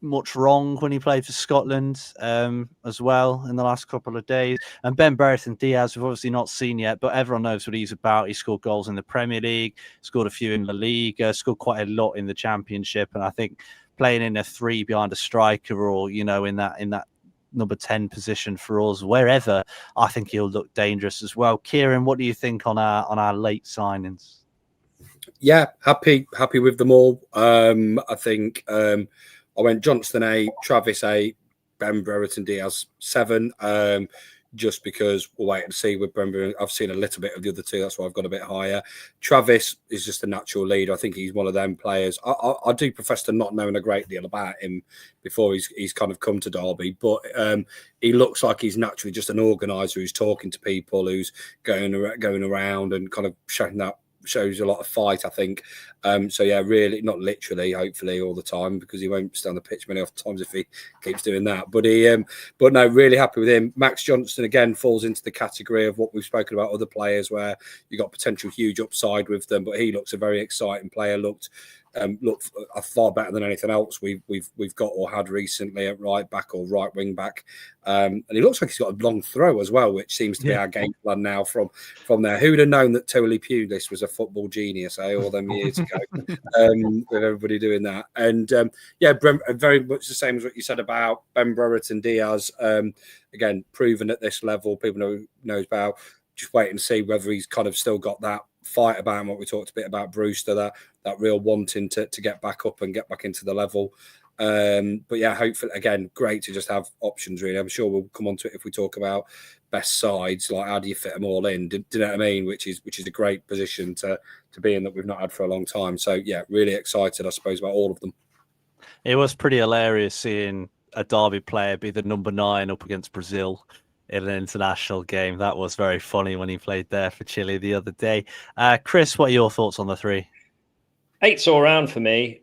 much wrong when he played for Scotland as well in the last couple of days. And Ben Burton Diaz, we've obviously not seen yet, but everyone knows what he's about. He scored goals in the Premier League, scored a few in La Liga, scored quite a lot in the Championship. And I think playing in a 3 behind a striker or, in that number 10 position for us, wherever, I think he'll look dangerous as well. Kieran, what do you think on our late signings? Yeah, happy with them all. I think I went Johnston 8, Travis 8, Ben Brereton Diaz 7. Just because we'll wait and see with Ben. I've seen a little bit of the other 2, that's why I've got a bit higher. Travis is just a natural leader. I think he's one of them players. I do profess to not knowing a great deal about him before he's kind of come to Derby, but he looks like he's naturally just an organizer who's talking to people, who's going around and kind of shows a lot of fight, I think. So yeah, really, not literally, hopefully all the time, because he won't stay on the pitch many times if he keeps doing that. But no, really happy with him. Max Johnston again falls into the category of what we've spoken about other players where you got potential huge upside with them, but he looks a very exciting player. Looked far better than anything else we've got or had recently at right back or right wing back, and he looks like he's got a long throw as well, which seems to be our game plan now from there. Who'd have known that Titley Pulis was a football genius all them years ago, with everybody doing that. And very much the same as what you said about Ben Brereton Diaz, again proven at this level, people knows about. Just wait and see whether he's kind of still got that fight about him, what we talked a bit about Brewster, that real wanting to get back up and get back into the level. But yeah, hopefully, again, great to just have options, really. I'm sure we'll come on to it if we talk about best sides, like how do you fit them all in? Do you know what I mean? Which is a great position to be in that we've not had for a long time. So yeah, really excited, I suppose, about all of them. It was pretty hilarious seeing a Derby player be the number 9 up against Brazil in an international game. That was very funny when he played there for Chile the other day. Chris, what are your thoughts on the 3? 8's all round for me.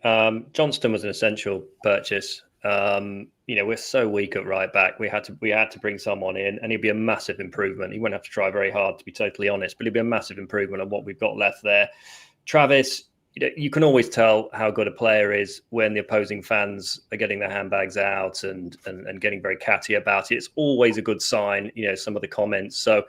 Johnston was an essential purchase. We're so weak at right back. We had to bring someone in, and he'd be a massive improvement. He won't have to try very hard, to be totally honest, but he'd be a massive improvement on what we've got left there. Travis, you can always tell how good a player is when the opposing fans are getting their handbags out and getting very catty about it. It's always a good sign, some of the comments. So,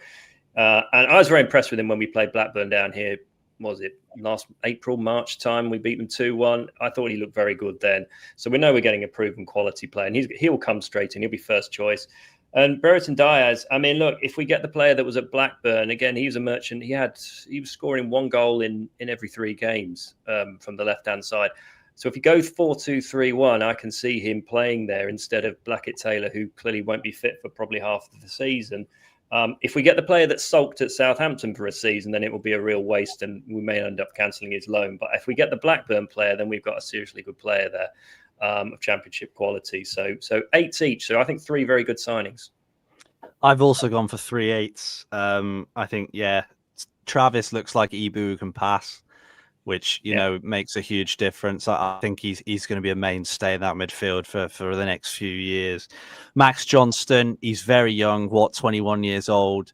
and I was very impressed with him when we played Blackburn down here. Was it last April, March time? We beat them 2-1. I thought he looked very good then. So we know we're getting a proven quality player, and he'll come straight in. He'll be first choice. And Brereton Diaz, I mean, look, if we get the player that was at Blackburn, again, he was a merchant. He was scoring 1 goal in every 3 games from the left-hand side. So if he goes 4-2-3-1, I can see him playing there instead of Blackett-Taylor, who clearly won't be fit for probably half of the season. If we get the player that sulked at Southampton for a season, then it will be a real waste and we may end up cancelling his loan. But if we get the Blackburn player, then we've got a seriously good player there. of Championship quality. So 8s each. So I think 3 very good signings. I've also gone for 3/8. I think, Travis looks like Ibu who can pass, which makes a huge difference. I think he's going to be a mainstay in that midfield for the next few years. Max Johnston, he's very young, 21 years old.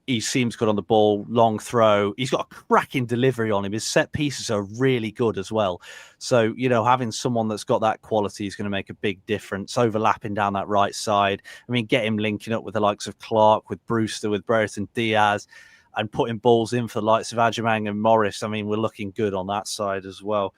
He seems good on the ball, long throw. He's got a cracking delivery on him. His set pieces are really good as well. So, having someone that's got that quality is going to make a big difference, overlapping down that right side. I mean, get him linking up with the likes of Clark, with Brewster, with Brereton Diaz, and putting balls in for the likes of Ajamang and Morris. I mean, we're looking good on that side as well.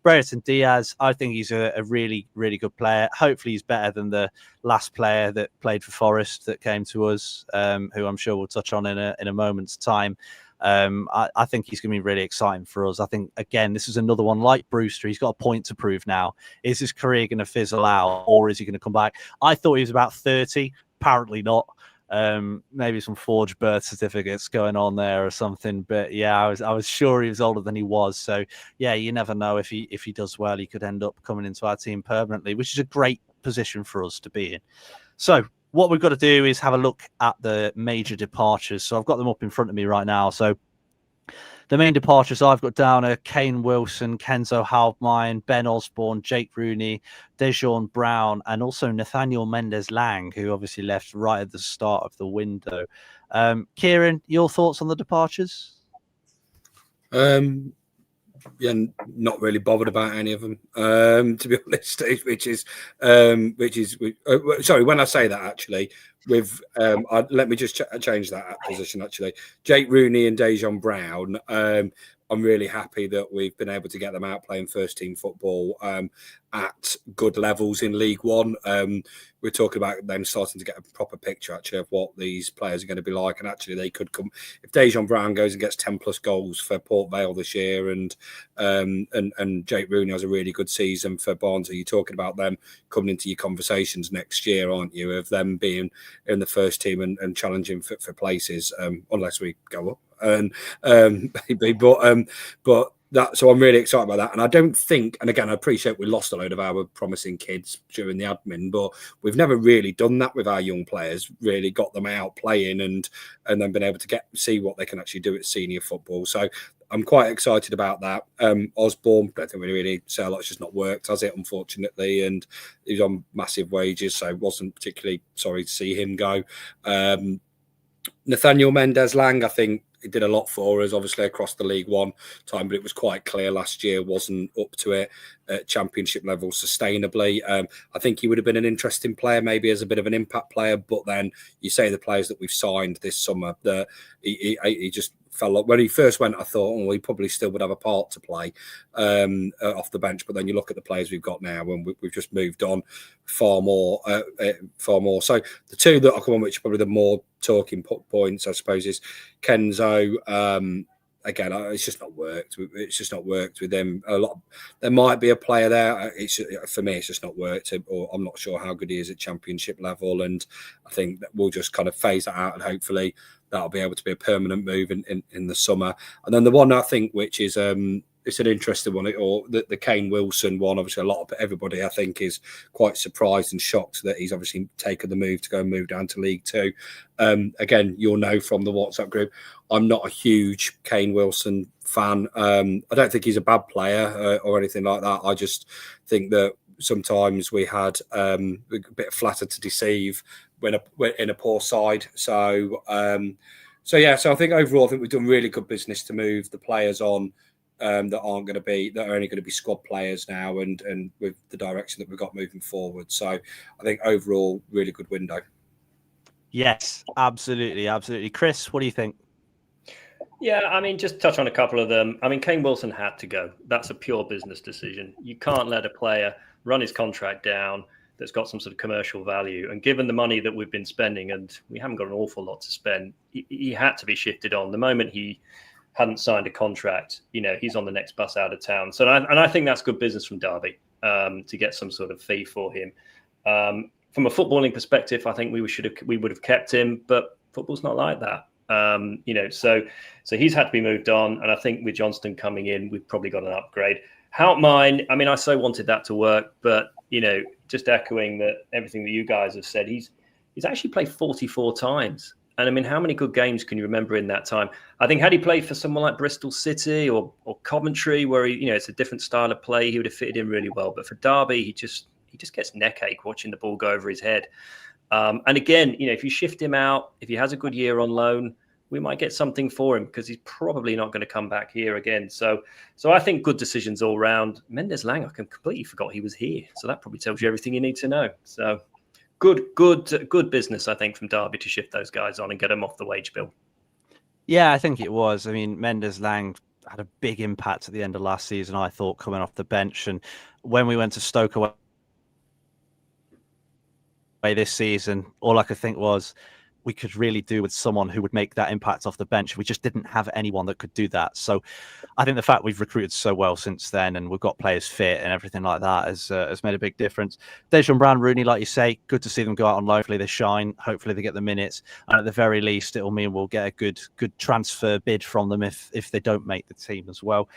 Brereton Diaz, I think he's a really, really good player. Hopefully he's better than the last player that played for Forest that came to us, who I'm sure we'll touch on in a moment's time. I think he's going to be really exciting for us. I think, again, this is another one like Brewster. He's got a point to prove now. Is his career going to fizzle out, or is he going to come back? I thought he was about 30. Apparently not. Maybe some forged birth certificates going on there or something, but I was sure he was older than he was. So you never know. If he does well, he could end up coming into our team permanently, which is a great position for us to be in. So what we've got to do is have a look at the major departures. So I've got them up in front of me right now. So the main departures I've got down are Kane Wilson, Kenzo Halbmine, Ben Osborne, Jake Rooney, Dejon Brown, and also Nathaniel Mendez-Lang, who obviously left right at the start of the window. Kieran, your thoughts on the departures? Not really bothered about any of them, to be honest. Sorry, when I say that, actually, let me just change that position. Actually, Jake Rooney and Dejon Brown. I'm really happy that we've been able to get them out playing first team football at good levels in League One. We're talking about them starting to get a proper picture actually of what these players are going to be like, and actually they could come if Dejon Brown goes and gets 10 plus goals for Port Vale this year, and Jake Rooney has a really good season for Barnsley. You're talking about them coming into your conversations next year, aren't you? Of them being in the first team and challenging for places, unless we go up. Maybe, but that. So I'm really excited about that, and I don't think. And again, I appreciate we lost a load of our promising kids during the admin, but we've never really done that with our young players. Really got them out playing, and then been able to see what they can actually do at senior football. So I'm quite excited about that. Osborne, I don't think we really say a lot. It's just not worked, has it? Unfortunately, and he's on massive wages, so wasn't particularly sorry to see him go. Nathaniel Mendez-Lang, I think. He did a lot for us, obviously, across the League One time, but it was quite clear last year wasn't up to it at Championship level sustainably. I think he would have been an interesting player, maybe as a bit of an impact player, but then you say the players that we've signed this summer, that he just fell off. When he first went, I thought, he probably still would have a part to play off the bench, but then you look at the players we've got now, and we've just moved on far more. So the two that I come on, which are probably the more talking points, I suppose, is Kenzo. Again, it's just not worked. It's just not worked with him. There might be a player there. For me, it's just not worked. Or I'm not sure how good he is at Championship level, and I think that we'll just kind of phase that out, and hopefully that'll be able to be a permanent move in the summer. And then the one I think, which is it's an interesting one, or the Kane Wilson one. Obviously, everybody I think is quite surprised and shocked that he's obviously taken the move to go and move down to League Two. Again, you'll know from the WhatsApp group, I'm not a huge Kane Wilson fan. I don't think he's a bad player or anything like that. I just think that sometimes we had a bit of flatter to deceive when in a poor side. So I think overall, I think we've done really good business to move the players on. That are only going to be squad players now, and with the direction that we've got moving forward. So I think overall, really good window. Yes, absolutely. Chris, what do you think? Yeah, I mean, just touch on a couple of them. I mean, Kane Wilson had to go. That's a pure business decision. You can't let a player run his contract down that's got some sort of commercial value. And given the money that we've been spending, and we haven't got an awful lot to spend, he had to be shifted on. The moment he hadn't signed a contract, he's on the next bus out of town. So, I think that's good business from Derby to get some sort of fee for him. From a footballing perspective, I think we would have kept him, but football's not like that. So he's had to be moved on, and I think with Johnston coming in, we've probably got an upgrade. Mine. I mean, I so wanted that to work, but just echoing that everything that you guys have said, he's actually played 44 times. And I mean, how many good games can you remember in that time? I think had he played for someone like Bristol City or Coventry, where it's a different style of play, he would have fitted in really well. But for Derby, he just gets neck ache watching the ball go over his head. And again, if you shift him out, if he has a good year on loan, we might get something for him because he's probably not going to come back here again. So I think good decisions all round. Mendes-Lang, I completely forgot he was here. So that probably tells you everything you need to know. So good business, I think, from Derby to shift those guys on and get them off the wage bill. Yeah, I think it was. I mean, Mendes-Lang had a big impact at the end of last season, I thought, coming off the bench. And when we went to Stoke away this season, all I could think was we could really do with someone who would make that impact off the bench. We just didn't have anyone that could do that. So I think the fact we've recruited so well since then and we've got players fit and everything like that has made a big difference. Dejan Brown, Rooney, like you say, good to see them go out on loan. Hopefully they shine. Hopefully they get the minutes. And at the very least, it'll mean we'll get a good transfer bid from them if they don't make the team as well.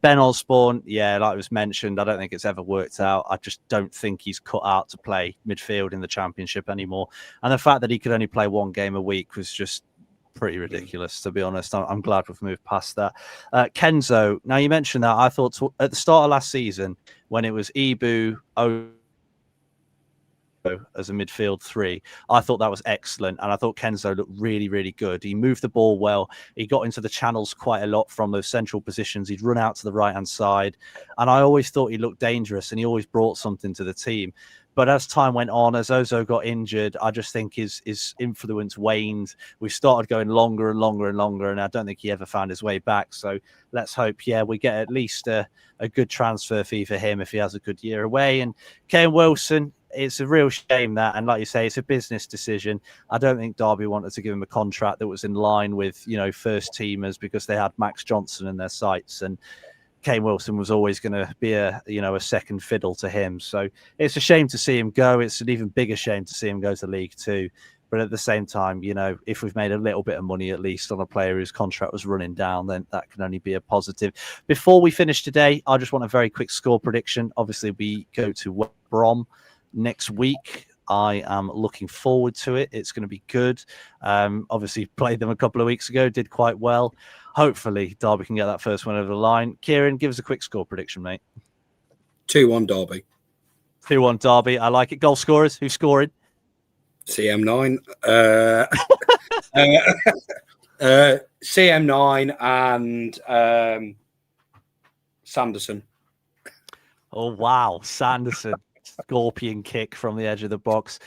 Ben Osborne, yeah, like it was mentioned, I don't think it's ever worked out. I just don't think he's cut out to play midfield in the Championship anymore. And the fact that he could only play one game a week was just pretty ridiculous, to be honest. I'm glad we've moved past that. Kenzo, now you mentioned that. I thought at the start of last season, when it was Ibu, as a midfield three, I thought that was excellent, and I thought Kenzo looked really, really good. He moved the ball well. He got into the channels quite a lot from those central positions. He'd run out to the right-hand side, and I always thought he looked dangerous, and he always brought something to the team. But as time went on, as Ozo got injured, I just think his influence waned. We started going longer and longer and longer, and I don't think he ever found his way back. So let's hope, we get at least a good transfer fee for him if he has a good year away. And Kane Wilson, it's a real shame that, and like you say, it's a business decision. I don't think Derby wanted to give him a contract that was in line with, first teamers because they had Max Johnson in their sights, and Kane Wilson was always going to be a second fiddle to him. So it's a shame to see him go. It's an even bigger shame to see him go to League Two. But at the same time, if we've made a little bit of money, at least on a player whose contract was running down, then that can only be a positive. Before we finish today, I just want a very quick score prediction. Obviously, we go to West Brom next week. I am looking forward to it. It's going to be good. Obviously, played them a couple of weeks ago, did quite well. Hopefully, Derby can get that first one over the line. Kieran, give us a quick score prediction, mate. 2-1 Derby. 2-1 Derby. I like it. Goal scorers. Who's scoring? CM9. CM9 and Sanderson. Oh, wow. Sanderson. Scorpion kick from the edge of the box.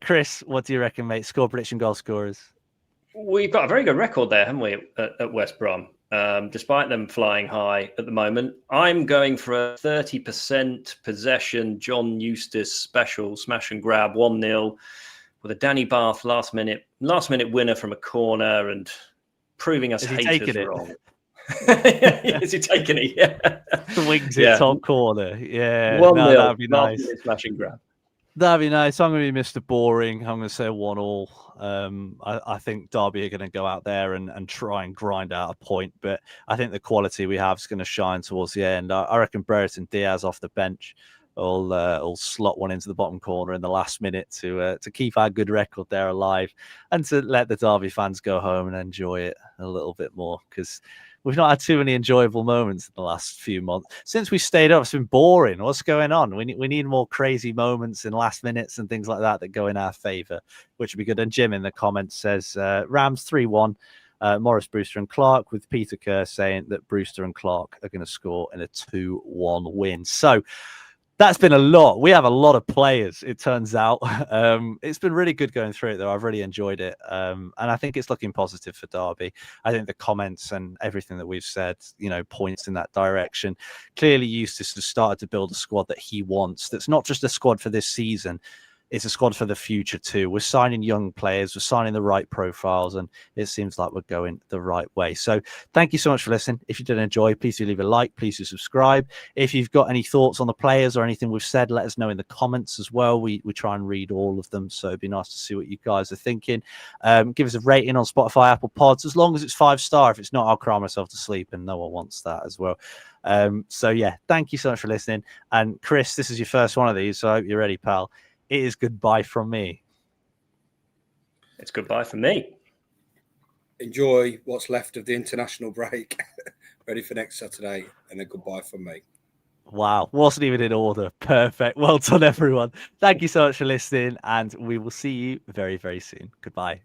Chris, what do you reckon, mate? Score prediction, goal scorers. We've got a very good record there, haven't we, at West Brom? Despite them flying high at the moment. I'm going for a 30% possession John Eustace special smash and grab 1-0 with a Danny Bath last minute winner from a corner and proving us haters wrong. Is he taking it? Yeah. Swings it top corner. Yeah. 1-0. That'd be nice. Smash and grab. That'd be nice. I'm going to be Mr. Boring. I'm going to say 1-1. I think Derby are going to go out there and try and grind out a point, but I think the quality we have is going to shine towards the end. I reckon Brereton Diaz off the bench will slot one into the bottom corner in the last minute to keep our good record there alive and to let the Derby fans go home and enjoy it a little bit more, because we've not had too many enjoyable moments in the last few months. Since we stayed up, it's been boring. What's going on? We need more crazy moments in last minutes and things like that go in our favour, which would be good. And Jim in the comments says, Rams 3-1, Morris, Brewster and Clark, with Peter Kerr saying that Brewster and Clark are going to score in a 2-1 win. So that's been a lot. We have a lot of players, it turns out. It's been really good going through it, though. I've really enjoyed it. And I think it's looking positive for Derby. I think the comments and everything that we've said, points in that direction. Clearly, Eustace has started to build a squad that he wants. That's not just a squad for this season, it's a squad for the future too. We're signing young players, we're signing the right profiles, and it seems like we're going the right way. So thank you so much for listening. If you did enjoy, please do leave a like, please do subscribe. If you've got any thoughts on the players or anything we've said, let us know in the comments as well. We try and read all of them, so it'd be nice to see what you guys are thinking. Give us a rating on Spotify, Apple Pods, as long as it's 5-star. If it's not, I'll cry myself to sleep, and no one wants that as well. So yeah, thank you so much for listening. And Chris, this is your first one of these, so I hope you're ready, pal. It is goodbye from me. It's goodbye from me. Enjoy what's left of the international break. Ready for next Saturday, and then goodbye from me. Wow, wasn't even in order. Perfect. Well done, everyone. Thank you so much for listening, and we will see you very, very soon. Goodbye.